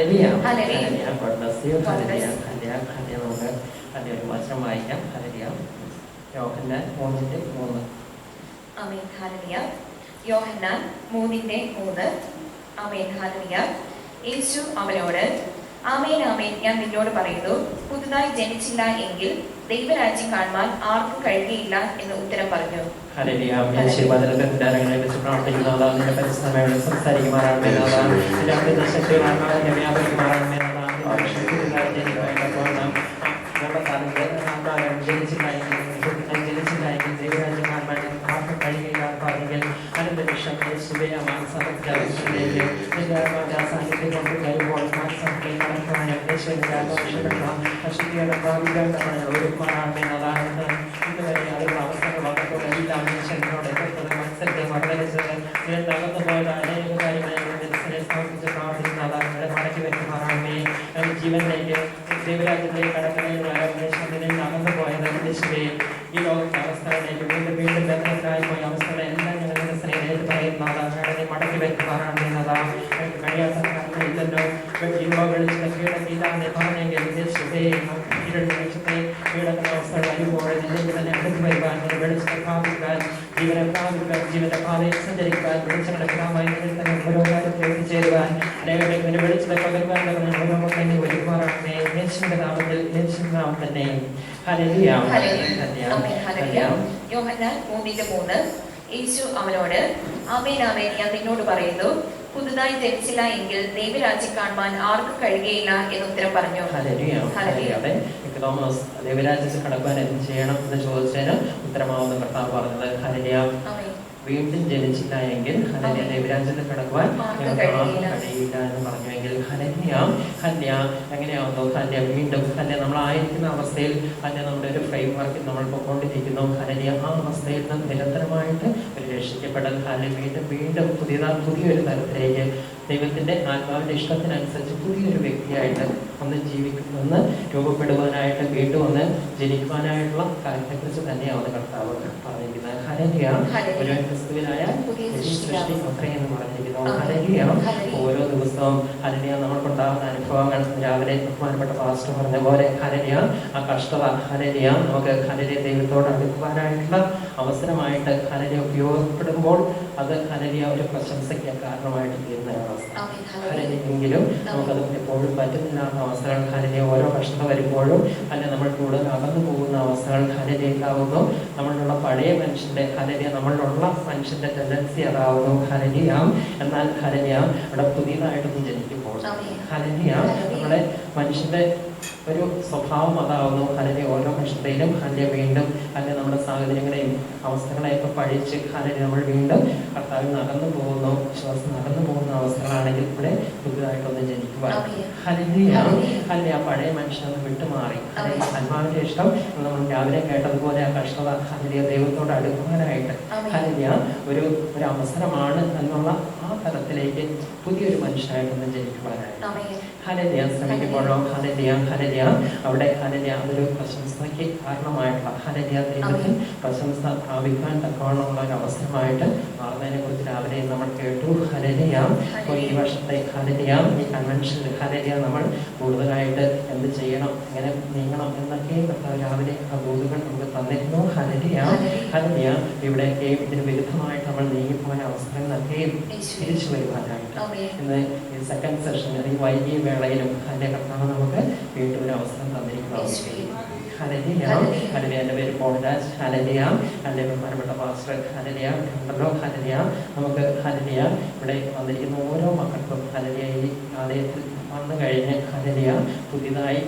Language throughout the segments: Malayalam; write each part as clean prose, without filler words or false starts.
Hallelujah. Hallelujah. God bless you. Hallelujah. Hallelujah. Hallelujah. നമുക്ക് അതിന്റെ ഒരു വചനം വായിക്കാം. Hallelujah. യോഹന്നാൻ 3:3. ആമേൻ. ഹല്ലേലൂയ. യോഹന്നാൻ 3:3. ആമേൻ. ഹല്ലേലൂയ. യേശു അവനോട്, ആമേൻ ആമേൻ ഞാൻ നിന്നോട് പറയുന്നു, പുതുതായി ജനിച്ചില്ല എങ്കിൽ ദൈവരാജ്യം കാണുവാൻ ആർക്കും കഴിയുകയില്ല എന്ന് ഉത്തരം പറഞ്ഞു. ഹല്ലേലൂയ. യേശു വചനത്തെ ധാരാളങ്ങളെ വെച്ച് പ്രാർത്ഥിക്കുന്നതാ. നിന്റെ പരിശ്രമയോടെ സംസാരിക്കുമാറാണ്. എല്ലാവരുടെ ശക്തികളാണ് വ്യാപരിക്കുമാറാണ്. ജനിച്ചില്ലായെങ്കിൽ ദൈവരാജ്യം കാണുവാൻ ആർക്കും കഴിയുകയില്ല പറഞ്ഞെങ്കിൽ അനന്തരീക്ഷം യേശുവേ മാനസാഹിത്യത്തിലേക്ക് സാന്നിധ്യം കൊണ്ട് കഴിയുമ്പോൾ മാനസാഹിത്യം നടക്കുവാനും യേശുവിന്റെ ആഘോഷപ്പെട്ട അശുദ്ധിയുടെ ഭാവികമാണ് ഒരുക്കുവാനാണെന്നതാണ്. ഇതുവരെ അതിലുള്ള അവസരങ്ങൾ വന്നപ്പോൾ എല്ലാം മനുഷ്യനോട് എതിർത്തത് മത്സരത്തെ മർദ്ദനിച്ചത് തകർന്നു പോയത് അനേക കാര്യങ്ങളെ മനസ്സിനെ സമർപ്പിച്ച് പ്രാർത്ഥിക്കുന്നതാണ്. മടക്കി വെക്കുമാറാണമേ. ജീവനിലേക്ക് ദൈവരാജ്യത്തിലേക്ക് കടക്കുന്നതിനുള്ള അകന്നു പോയത് യേശുവേ ഈ ലോകത്തെ അവസ്ഥകളിലേക്ക് വീണ്ടും വീണ്ടും ബന്ധത്തിലായി പോയ അവസ്ഥകളെ എല്ലാം ഞങ്ങളുടെ സ്നേഹത്തിൽ പറയുന്നതാണ്. മടക്കി വെക്കുമാറാണ് എന്നതാണ്. കഴിയാത്ത കാരണമില്ലല്ലോ. ഈ വെളിച്ചത്തെ കീഴടക്കിയില്ലാതെ പറഞ്ഞെങ്കിൽ യേശുവേ ഇരുണ്ട വെളിച്ചത്തെ കീഴടക്കുന്ന അവസ്ഥകൾ വരുമ്പോൾ നിലേക്ക് തന്നെ അടുത്ത് വരുവാൻ, വെളിച്ചത്തെ പ്രാപിക്കാൻ, ജീവനെ പ്രാപിക്കാൻ, ജീവന്റെ പാതയിൽ സഞ്ചരിക്കാൻ, വെളിച്ചങ്ങളുടെ പിതാവായി തന്നെ ഓരോ കാര്യത്തിൽ എത്തിച്ചേരുവാൻ, അനേകരുടെ വെളിച്ചത്തെ പകരുവാൻ ഓരോ തന്നെ ഒരുമാറാണമേ. യേശുവിന്റെ നാമത്തിൽ, യേശുവിന്റെ നാമം തന്നെ. ഹല്ലേലൂയ. യോഹന്നാൻ 3:3. യേശു അവനോട്, ആമേൻ ആമേൻ ഞാൻ നിന്നോട് പറയുന്നു, പുതുതായി ജനിച്ചില്ല എങ്കിൽ ദൈവരാജ്യം കാണുവാൻ ആർക്കും കഴിയുകയില്ല എന്ന് ഉത്തരം പറഞ്ഞു. ദൈവരാജ്യത്തിൽ കടക്കാൻ എന്ത് ചെയ്യണം എന്ന് ചോദിച്ചതിന് ഉത്തരമാവുന്ന കർത്താവ് പറഞ്ഞത് ഹല്ലേലൂയ. വീണ്ടും ജനിച്ചില്ല എങ്കിൽ ഹല്ലേലൂയ ദൈവരാജ്യത്തിൽ കടക്കുവാൻ കഴിയില്ല എന്ന് പറഞ്ഞുവെങ്കിൽ ഹല്ലേലൂയ. ഹല്ലേലൂയ എങ്ങനെയാവുന്നു? ഹല്ലേലൂയ വീണ്ടും ഹല്ലേലൂയ നമ്മളായിരിക്കുന്ന അവസ്ഥയിൽ ഹല്ലേലൂയ നമ്മുടെ ഒരു ഫ്രെയിം വർക്കിൽ നമ്മൾ പൊയ്ക്കൊണ്ടിരിക്കുന്നു. ഹല്ലേലൂയ ആ അവസ്ഥയിൽ നിന്ന് നിരന്തരമായിട്ട് ഒരു രക്ഷിക്കപ്പെടൽ ഹല്ലേലൂയ വീണ്ടും വീണ്ടും പുതിയൊരു തലത്തിലേക്ക് ദൈവത്തിന്റെ ആത്മാവിന്റെ ഇഷ്ടത്തിനനുസരിച്ച് പുതിയൊരു വ്യക്തിയായിട്ട് ഒന്ന് ജീവിക്കുന്ന രൂപപ്പെടുവാനായിട്ട് വീണ്ടും ഒന്ന് ജനിക്കുവാനായിട്ടുള്ള കാര്യത്തെക്കുറിച്ച് തന്നെയാണ് കർത്താവ് പറഞ്ഞിരിക്കുന്നത്. ഹല്ലേലൂയ. ഒരു ക്രിസ്തുവിനായ സൃഷ്ടി അത്രയെന്ന് പറഞ്ഞിരിക്കുന്നു. ഹല്ലേലൂയ. ഓരോ ദിവസവും ഹല്ലേലൂയ നമ്മൾക്കുണ്ടാകുന്ന അനുഭവങ്ങൾ രാവിലെ ബഹുമാനപ്പെട്ട പാസ്റ്റർ പറഞ്ഞ പോലെ ഹല്ലേലൂയ ആ കഷ്ടത ഹല്ലേലൂയ നമുക്ക് ഹല്ലേലൂയ ദൈവത്തോട് അടുക്കുവാനായിട്ടുള്ള അവസരമായിട്ട് ഹല്ലേലൂയ ഉപയോഗപ്പെടുമ്പോൾ അത് ഹല്ലേലൂയ ഒരു പ്രശംസയ്ക്ക് കാരണമായിട്ട് തീരുന്ന അവസ്ഥ. ഹല്ലേലൂയെങ്കിലും നമുക്കത് എപ്പോഴും പറ്റുന്നില്ലാത്ത അവസ്ഥകൾ ഹല്ലേലൂയ ഓരോ കഷ്ടത വരുമ്പോഴും അല്ലെങ്കിൽ നമ്മൾ കൂടുതൽ അകന്നു പോകുന്ന അവസ്ഥകൾ ഹല്ലേലൂയാവുന്നു. നമ്മളിലുള്ള പഴയ മനുഷ്യന്റെ ഹല്ലേലൂയ നമ്മളിലുള്ള മനുഷ്യന്റെ ടെൻഡൻസി അതാവുന്നു ഹല്ലേലൂയ. എന്നാൽ ഹല്ലേലൂയ അവിടെ പുതിയതായിട്ടൊന്നും ജനിക്കുമ്പോൾ ഹല്ലേലൂയ നമ്മളെ മനുഷ്യന്റെ ഒരു സ്വഭാവം അതാവുന്നു. ഹല്ലേലൂയ ഓരോ മനുഷ്യരെയും ഹല്ലേലൂയ വീണ്ടും അല്ലെങ്കിൽ നമ്മുടെ സാഹചര്യങ്ങളെയും അവസ്ഥകളെയൊക്കെ പഴിച്ച് ഹല്ലേലൂയ നമ്മൾ വീണ്ടും കർത്താവിൽ നടന്നു പോകുന്നു. വിശ്വാസം നടന്നു പോകുന്ന അവസ്ഥകളാണെങ്കിൽ ഇവിടെ പുതുതായിട്ടൊന്ന് ജനിക്കുവാൻ ഹല്ലേലൂയ. ഹല്ലേലൂയ പഴയ മനുഷ്യനൊന്ന് വിട്ടുമാറി ഹല്ലേലൂയ ആത്മാവിന്റെ ഇഷ്ടം നമ്മൾ രാവിലെ കേട്ടതുപോലെ ആ കഷ്ടത ഹല്ലേലൂയ ദൈവത്തോട് അടുക്കുവാനായിട്ട് ഹല്ലേലൂയ ഒരു അവസരമാണ് എന്നുള്ള ആ തലത്തിലേക്ക് പുതിയൊരു മനുഷ്യനായിട്ടൊന്ന് ജനിക്കുവാനായിട്ട് ഹല്ലേലൂയ ശ്രമിക്കുമ്പോഴോ ഹല്ലേലൂയ ഹല്ലേലൂയ അവിടെ ഹല്ലേലൂയ അതൊരു പ്രശംസയ്ക്ക് കാരണമായിട്ടുള്ള ഹല്ലേലൂയ ദൈവത്തിൽ പ്രശംസ പ്രാപിക്കാൻ തക്കവണ്ണമുള്ള ഒരു അവസരമായിട്ട് മാറുന്നതിനെ കുറിച്ച് രാവിലെ നമ്മൾ കേട്ടു. ഹല്ലേലൂയ. അപ്പോൾ ഈ വർഷത്തെ ഹല്ലേലൂയ ഈ കൺവെൻഷനിൽ ഹല്ലേലൂയ നമ്മൾ കൂടുതലായിട്ട് എന്ത് ചെയ്യണം, എങ്ങനെ നീങ്ങണം എന്നൊക്കെ രാവിലെ ആ ബോധുകൾ നമുക്ക് തന്നിരുന്നു. ഹല്ലേലൂയ. ഹല്ലേലൂയ ഇവിടെയൊക്കെ ഇതിന് വിരുദ്ധമായിട്ട് നമ്മൾ നീങ്ങിപ്പോയ അവസരങ്ങളൊക്കെ തിരിച്ചു വരുവാനായിട്ട് ഇന്ന് ഈ സെക്കൻഡ് സെഷൻ ഈ വൈകിയ വേളയിലും അതിന്റെ കർത്താവ് നമുക്ക് വീണ്ടും ഒരു അവസരം തന്നിരിക്കുന്നു. ഹല്ലേലൂയ. ഹല്ലേലൂയ. എൻ്റെ പേര് പോൾരാജ്. ഹല്ലേലൂയ. ഹല്ലേലൂയ ബഹുമാനപ്പെട്ട പാസ്റ്റർ ഹല്ലേലൂയ ഉണ്ടല്ലോ. ഹല്ലേലൂയ നമുക്ക് ഹല്ലേലൂയ ഇവിടെ വന്നിരിക്കുന്ന ഓരോ മക്കൾക്കും ഹല്ലേലൂയ ഈ ആലയത്തിൽ വന്നു കഴിഞ്ഞ് ഹല്ലേലൂയ പുതിയതായി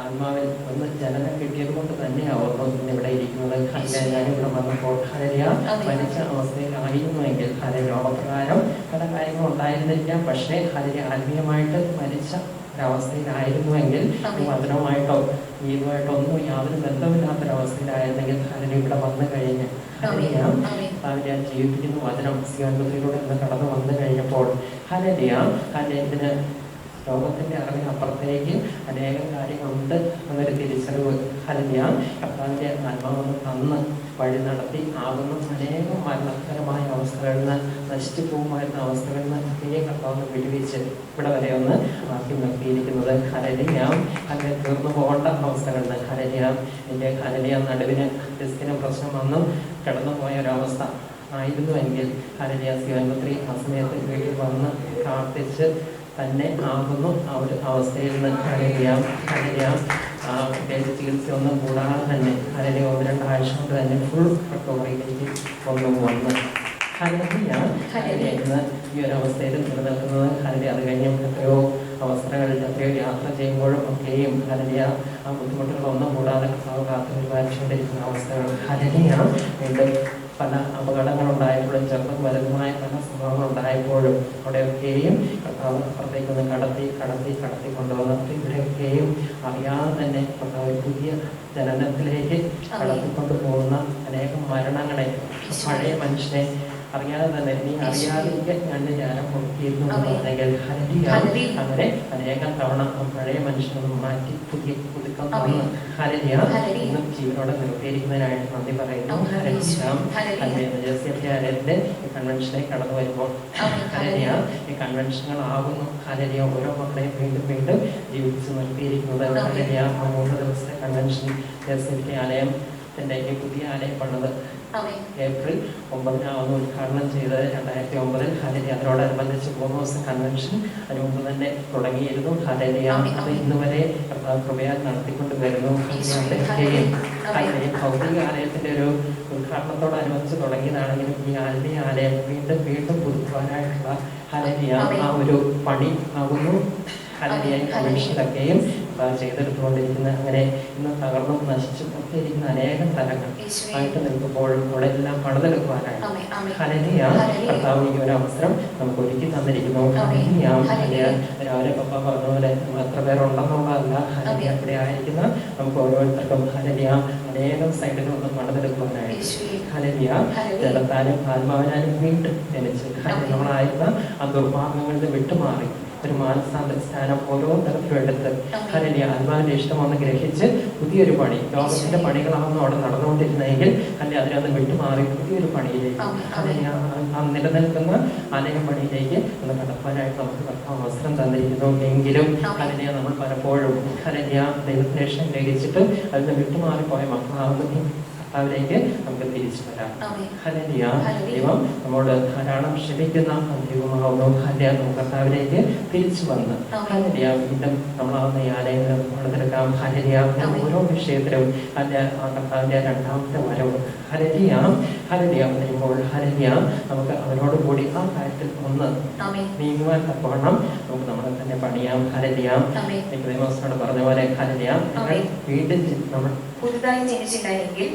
ആത്മാവിൽ ഒന്ന് ജനനം കിട്ടിയത് കൊണ്ട് തന്നെയാവുന്നു ഇന്നിവിടെ ഇരിക്കുന്നത്. ഹല്ലേലൂയ ഞാനിവിടെ വന്നപ്പോൾ ഹല്ലേലൂയ മരിച്ച അവസ്ഥയിലായിരുന്നുവെങ്കിൽ ഹല്ലേലൂയ ലോകപ്രകാരം പല കാര്യങ്ങളും ഉണ്ടായിരുന്നില്ല. പക്ഷേ ഹല്ലേലൂയ ആത്മീയമായിട്ട് മരിച്ച ഒരവസ്ഥയിലായിരുന്നുവെങ്കിൽ വചനവുമായിട്ടോ ഇതുമായിട്ടോ ഒന്നും യാതൊരു ബന്ധമില്ലാത്തൊരവസ്ഥയിലായിരുന്നെങ്കിൽ ഹല്ലേലൂയ ഇവിടെ വന്നു കഴിഞ്ഞ് ഹല്ലേലൂയ അതിനെ ജീവിപ്പിക്കുന്ന വചനം സിയോൻ പുത്രിയിലൂടെ ഇന്ന് കടന്നു വന്നു കഴിഞ്ഞപ്പോൾ ഹല്ലേലൂയ ഹല്ലേലൂയ ഇതിന് ലോകത്തിന്റെ അറിവിനപ്പുറത്തേക്ക് അനേകം കാര്യങ്ങളുണ്ട് എന്നൊരു തിരിച്ചറിവ്. ഹല്ലേലൂയ. കർത്താവിന്റെ ആത്മാവെന്ന് തന്ന് വഴി നടത്തി ആകുന്ന അനേകം മരണകരമായ അവസ്ഥകളിൽ നിന്ന്, നശിച്ചു പോകുമായിരുന്ന അവസ്ഥകളിൽ നിന്ന് ഒക്കെയും കർത്താവിനെ വിടുവിച്ച് ഇവിടെ വരെ ഒന്ന് ആക്കി നിർത്തിയിരിക്കുന്നത്. ഹല്ലേലൂയ. അങ്ങനെ തീർന്നു പോകേണ്ട അവസ്ഥകളിൽ നിന്ന് ഹല്ലേലൂയ. എൻ്റെ ഹല്ലേലൂയ നടുവിന് ഡിസ്കിന് പ്രശ്നം വന്നും കിടന്നു പോയ ഒരവസ്ഥ ആയിരുന്നുവെങ്കിൽ ഹല്ലേലൂയ ശിവൻപത്രി ആ സമയത്ത് വീട്ടിൽ വന്ന് പ്രാർത്ഥിച്ച് തന്നെ ആകുന്നു ആ ഒരു അവസ്ഥയിൽ നിന്ന് ഹല്ലേലൂയ. ഹല്ലേലൂയ. പ്രത്യേകിച്ച് ചികിത്സയൊന്നും കൂടാതെ തന്നെ ഹല്ലേലൂയ 1-2 ആഴ്ച കൊണ്ട് തന്നെ ഫുൾ റിക്കവറിയിലേക്ക് കൊണ്ടുവന്ന് ഹല്ലേലൂയ. ഹല്ലേലൂയ. ഇന്ന് ഈ ഒരു അവസ്ഥയിൽ നിലനിൽക്കുന്നത് ഹല്ലേലൂയ. അത് കഴിഞ്ഞും എത്രയോ അവസരങ്ങളിൽ എത്രയോ യാത്ര ചെയ്യുമ്പോഴും ഒക്കെയും ഹല്ലേലൂയ ആ ബുദ്ധിമുട്ടുകളൊന്നും കൂടാതെ കർത്താവ് കാത്തു പരിപാലിച്ചുകൊണ്ടിരിക്കുന്ന അവസ്ഥകൾ. ഹല്ലേലൂയ. വീണ്ടും പല അപകടങ്ങളുണ്ടായപ്പോഴും ചെറുതും വലുതുമായ പല സംഭവങ്ങളുണ്ടായപ്പോഴും അവിടെയൊക്കെയും കർത്താവ് അപ്പുറത്തേക്കൊന്ന് കടത്തി കൊണ്ടുവന്ന് ഇവിടെയൊക്കെയും അറിയാതെ തന്നെ കർത്താവ് പുതിയ ജനനത്തിലേക്ക് കടത്തിക്കൊണ്ടു പോകുന്ന അനേകം മരണങ്ങളെ പഴയ മനുഷ്യനെ അറിയാതെ തന്നെ നീ അറിയാതെ ഞാൻ ജ്ഞാനം കൊടുത്തിരുന്നു എന്നുണ്ടെങ്കിൽ ഹല്ലേലൂയ. അങ്ങനെ അനേകം തവണ പഴയ മനുഷ്യനൊന്നും മാറ്റി പുതുക്കം തന്ന് ഹല്ലേലൂയ ഇന്നും ജീവനോടെ നിർത്തിയിരിക്കുന്നതിനായിട്ട് നന്ദി പറയുന്നു. ജേഴ്സിയുടെ ഈ കൺവെൻഷനെ കടന്നു വരുമ്പോൾ ഹല്ലേലൂയ ഈ കൺവെൻഷനുകളാകുന്നു ഹല്ലേലൂയ ഓരോ മക്കളെയും വീണ്ടും വീണ്ടും ജീവിപ്പിച്ച് നിർത്തിയിരിക്കുന്നത്. ഹല്ലേലൂയ 3 ദിവസത്തെ കൺവെൻഷൻ ജേഴ്സിയുടെ ആലയത്തിന്റെ ഈ പുതിയ ആലയം പണിത് ഏപ്രിൽ 9 ഉദ്ഘാടനം ചെയ്തത് 2009. ഹല്ലേലൂയ. അതിനോടനുബന്ധിച്ച് 3 ദിവസം കൺവെൻഷൻ അതിന് മുമ്പ് തന്നെ തുടങ്ങിയിരുന്നു. ഹല്ലേലൂയ. അത് ഇന്ന് വരെ കൃപയാൽ നടത്തിക്കൊണ്ട് വരുന്നു. ഭൗതിക ആലയത്തിന്റെ ഒരു ഉദ്ഘാടനത്തോടനുബന്ധിച്ച് തുടങ്ങിയതാണെങ്കിലും ഈ ആത്മീയ ആലയം വീണ്ടും വീണ്ടും പുതുക്കുവാനായിട്ടുള്ള ഹല്ലേലൂയ ആ ഒരു പണി ആകുന്നു. ഹല്ലേലൂയ. കൺവെൻഷനിലൊക്കെയും ചെയ്തെടുത്തുകൊണ്ടിരിക്കുന്ന അങ്ങനെ ഇന്ന് തകർന്നും നശിച്ചും ഒക്കെ ഇരിക്കുന്ന അനേകം തലങ്ങൾ ആയിട്ട് നിൽക്കുമ്പോഴും അവിടെ എല്ലാം പണിതെടുക്കുവാനായിട്ട് ഹല്ലേലൂയ കർത്താവ് ഈ ഒരു അവസരം നമുക്ക് ഒരുക്കി തന്നിരിക്കുന്നു. ഹല്ലേലൂയ. രാവിലെ പപ്പ പറഞ്ഞ പോലെ എത്ര പേരുണ്ടെന്നുള്ളതല്ല ഹല്ലേലൂയ ഇവിടെ ആയിരിക്കുന്ന നമുക്ക് ഓരോരുത്തർക്കും ഹല്ലേലൂയ അനേകം സൈഡുകളൊന്നും പണിതെടുക്കുവാനായിട്ട് ഹല്ലേലൂയ ജലത്താലും ആത്മാവിനാലും വീണ്ടും ജനിച്ച് നമ്മളായിരുന്ന ആ ദുർഭാഗ്യങ്ങളിൽ നിന്ന് വിട്ടുമാറി ഒരു മാനസാന്തര സ്ഥാനം ഓരോ തരത്തിലും എടുത്ത് ഹല്ലേലൂയ ആത്മാവിന്റെ ഇഷ്ടമൊന്ന് ഗ്രഹിച്ച് പുതിയൊരു പണി ലോകത്തിന്റെ പണികളാണെന്ന് അവിടെ നടന്നുകൊണ്ടിരുന്നെങ്കിൽ അല്ലെങ്കിൽ അതിനൊന്ന് വിട്ടുമാറി പുതിയൊരു പണിയിലേക്ക് ഹല്ലേലൂയ നിലനിൽക്കുന്ന ആലയം പണിയിലേക്ക് ഒന്ന് കടപ്പാനായിട്ട് നമുക്ക് കർത്താവ് അവസരം തന്നിരിക്കുന്നു. എങ്കിലും ഹല്ലേലൂയ നമ്മൾ പലപ്പോഴും ഹല്ലേലൂയ ദൈവത്തിന്റെ ഇഷ്ടം ഗ്രഹിച്ചിട്ട് അതിന് വിട്ടുമാറിപ്പോയ മക്കളാവുന്ന കർത്താവിലേക്ക് നമുക്ക് തിരിച്ചു വരാം. ഹല്ലേലൂയ. ദൈവം നമ്മോട് ധാരാളം ക്ഷമിക്കുന്ന ദൈവമാവുന്നു. ഹല്ലേലൂയ. നമുക്ക് കർത്താവിലേക്ക് തിരിച്ചു വന്ന് ഹല്ലേലൂയ വീണ്ടും നമ്മളാവുന്ന ഈ ആലയങ്ങൾ പണിതെടുക്കാം. ഹല്ലേലൂയ. ഓരോ വിഷയത്തിലും കർത്താവിന്റെ 2ാമത്തെ വരവ് ഹല്ലേലൂയ. ഹല്ലേലൂയ വരുമ്പോൾ ഹല്ലേലൂയ നമുക്ക് അവരോട് കൂടി ആ കാര്യത്തിൽ ഒന്ന് നീങ്ങുവാൻ തക്കവണ്ണം നമുക്ക് നമ്മളെ തന്നെ പണിയാം. ഹല്ലേലൂയ. നിക്കോദീമോസിനോട് പറഞ്ഞ പോലെ ഹല്ലേലൂയ വീണ്ടും നമ്മൾ പുതുതായി ജനിച്ചിട്ടുണ്ടെങ്കിൽ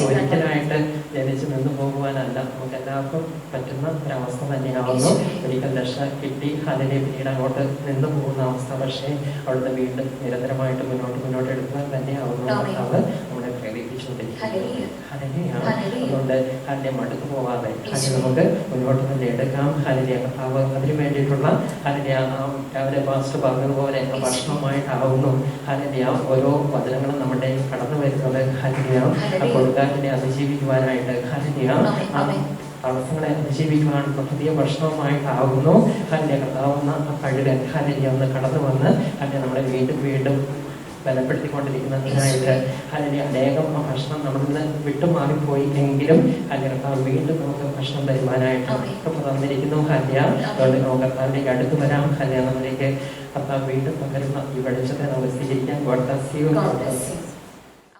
ഒരിക്കലായിട്ട് ജനിച്ച് നിന്ന് പോകുവാനല്ല നമുക്ക് എല്ലാവർക്കും പറ്റുന്ന ഒരവസ്ഥ തന്നെയാവുന്നു. ഒരിക്കൽ രക്ഷ കിട്ടി ഹല്ലേലൂയ പിന്നീട് അങ്ങോട്ട് നിന്ന് പോകുന്ന അവസ്ഥ. പക്ഷേ അവിടുന്ന് വീണ്ടും നിരന്തരമായിട്ട് മുന്നോട്ട് എടുക്കുവാൻ തന്നെയാവുന്നു കർത്താവ് നമ്മളെ പ്രേരിപ്പിച്ചുകൊണ്ടിരിക്കുന്നത്. ഹല്ലേലൂയ. അതുകൊണ്ട് ഹല്ലേലൂയ മടുത്തു പോവാതെ നമുക്ക് മുന്നോട്ട് തന്നെ എടുക്കാം. ഹല്ലേലൂയ കർത്താവ് അതിനു വേണ്ടിയിട്ടുള്ള ഹല്ലേലൂയ രാവിലെ പാസ്റ്റർ പറഞ്ഞതുപോലെ ഭക്ഷണമായിട്ടാവുന്നു ഹല്ലേലൂയ ഓരോ വചനങ്ങളും നമ്മുടെ കടന്നു വരുന്നത്. ഹല്ലേലൂയ കൊടുങ്കാറ്റിനെ അതിജീവിക്കുവാനായിട്ട് ഹല്ലേലൂയ തടസ്സങ്ങളെ അതിജീവിക്കുവാനുള്ള പുതിയ ഭക്ഷണവുമായിട്ടാവുന്നു. ഹല്ലേലൂയ കർത്താവുന്ന കഴുകൻ ഹല്ലേലൂയ ഒന്ന് കടന്നു വന്ന് ഹല്ലേലൂയ നമ്മളെ വീണ്ടും വീണ്ടും ബലപ്പെടുത്തിക്കൊണ്ടിരിക്കുന്നതിനായിട്ട് ഹല്ലേലൂയ അനേകം ഭക്ഷണം നമ്മളിൽ നിന്ന് വിട്ടുമാറിപ്പോയി എങ്കിലും ഹല്ലേലൂയ കർത്താവ് വീണ്ടും നമുക്ക് ഭക്ഷണം തരുവാനായിട്ട് കൃപ തന്നിരിക്കുന്നു. ഹല്ലേലൂയ. അതുകൊണ്ട് നമുക്ക് കർത്താവിലേക്ക് അടുത്ത് വരാം. ഹല്ലേലൂയ നമ്മളിലേക്ക് കർത്താവ് വീണ്ടും പകരുന്ന ഈ വെളിച്ചത്തെ നമുക്ക് സ്വീകരിക്കാൻ. God bless you.